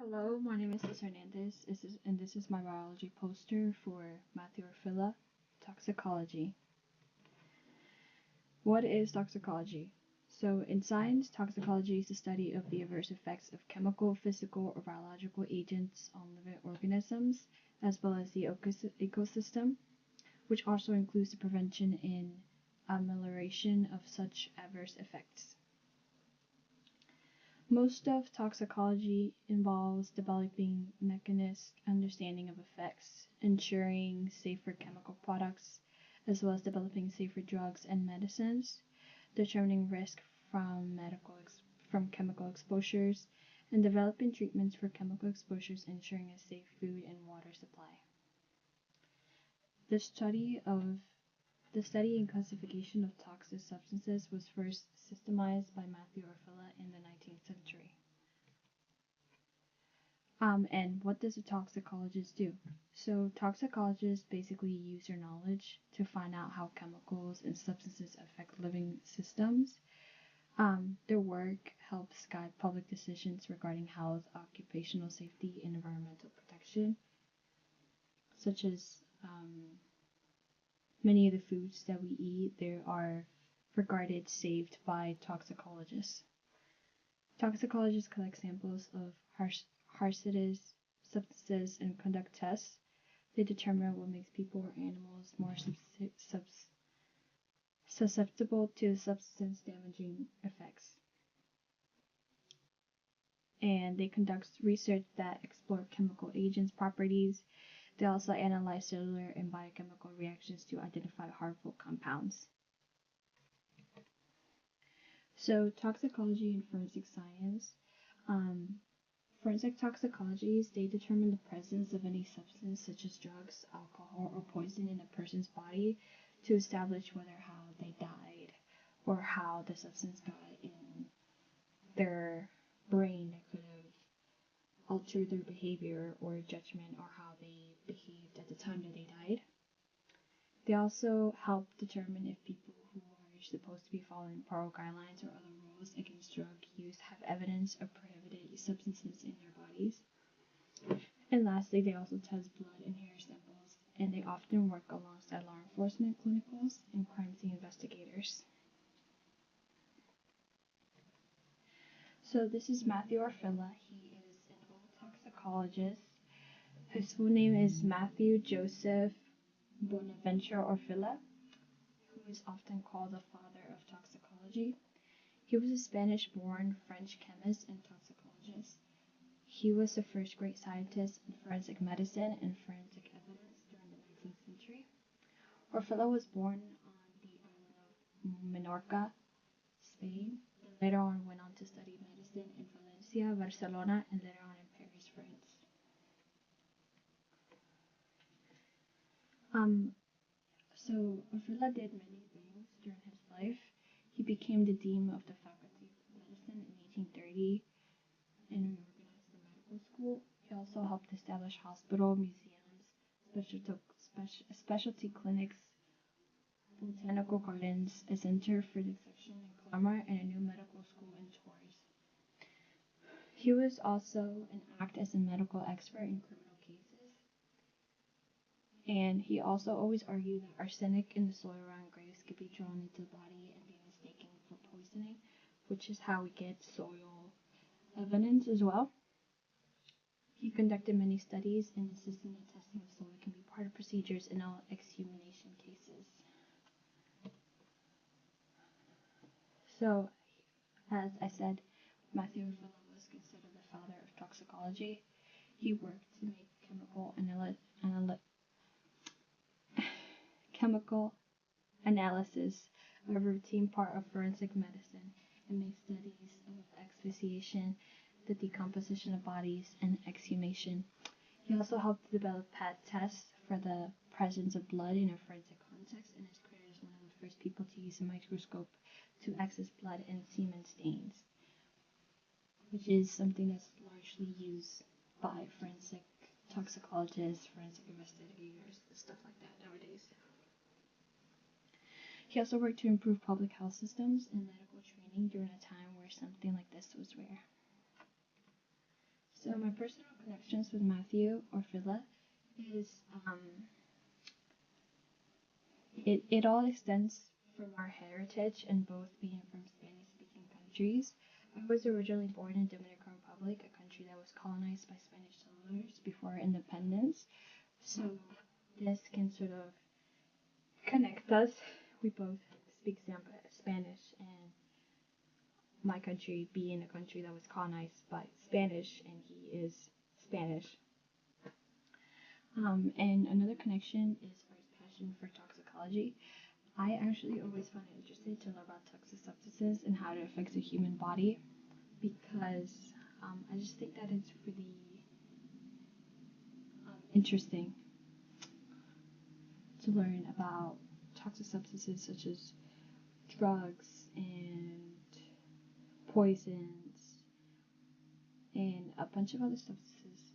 Hello, my name is Liz Hernandez, and this is my biology poster for Matthew Orfila, Toxicology. What is toxicology? So, in science, toxicology is the study of the adverse effects of chemical, physical, or biological agents on living organisms, as well as the ecosystem, which also includes the prevention and amelioration of such adverse effects. Most of toxicology involves developing mechanistic understanding of effects, ensuring safer chemical products, as well as developing safer drugs and medicines, determining risk from chemical exposures, and developing treatments for chemical exposures, ensuring a safe food and water supply. The study and classification of toxic substances was first systematized by Matthew Orfila in the 19th century. And what does a toxicologist do? So toxicologists basically use their knowledge to find out how chemicals and substances affect living systems. Their work helps guide public decisions regarding health, occupational safety, and environmental protection, such as many of the foods that we eat, they are regarded saved by toxicologists. Toxicologists collect samples of hazardous substances and conduct tests. They determine what makes people or animals more susceptible to substance damaging effects. And they conduct research that explore chemical agents' properties. They also analyze cellular and biochemical reactions to identify harmful compounds. So, toxicology and forensic science. Forensic toxicologists, they determine the presence of any substance such as drugs, alcohol, or poison in a person's body to establish whether how they died or how the substance got in their brain that could have altered their behavior or judgment or how they behaved at the time that they died. They also help determine if people who are supposed to be following parole guidelines or other rules against drug use have evidence of prohibited substances in their bodies. And lastly, they also test blood and hair samples, and they often work alongside law enforcement clinicals and crime scene investigators. So this is Matthew Orfila. He is an old toxicologist. His full name is Matthew Joseph Bonaventure Orfila, who is often called the father of toxicology. He was a Spanish-born French chemist and toxicologist. He was the first great scientist in forensic medicine and forensic evidence during the 19th century. Orfila was born on the island of Menorca, Spain, and later on went on to study medicine in Valencia, Barcelona, and later on in Paris, France. So Orfila did many things during his life. He became the dean of the Faculty of Medicine in 1830 and reorganized the medical school. He also helped establish hospital, museums, specialty clinics, botanical gardens, a center for dissection in Clamart, and a new medical school in Tours. He was also an act as a medical expert in criminal cases. And he also always argued that arsenic in the soil around graves could be drawn into the body and be mistaken for poisoning, which is how we get soil evidence as well. He conducted many studies and insisted that testing of soil can be part of procedures in all exhumation cases. So, as I said, Matthew Orfila was considered the father of toxicology. He worked to make chemical analysis a routine part of forensic medicine and made studies of asphyxiation, the decomposition of bodies, and exhumation. He also helped develop tests for the presence of blood in a forensic context and is credited as one of the first people to use a microscope to access blood and semen stains, which is something that's largely used by forensic toxicologists, forensic investigators, stuff like that nowadays. He also worked to improve public health systems and medical training during a time where something like this was rare. So my personal connections with Matthew or Phila is it all extends from our heritage and both being from Spanish speaking countries. I was originally born in Dominican Republic, a country that was colonized by Spanish settlers before independence. So this can sort of connect us. We both speak Spanish, and my country being a country that was colonized by Spanish, and he is Spanish. And another connection is for his passion for toxicology. I actually always found it interesting to learn about toxic substances and how it affects the human body because I just think that it's really interesting to learn about toxic substances such as drugs and poisons and a bunch of other substances.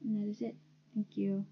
And that is it. Thank you.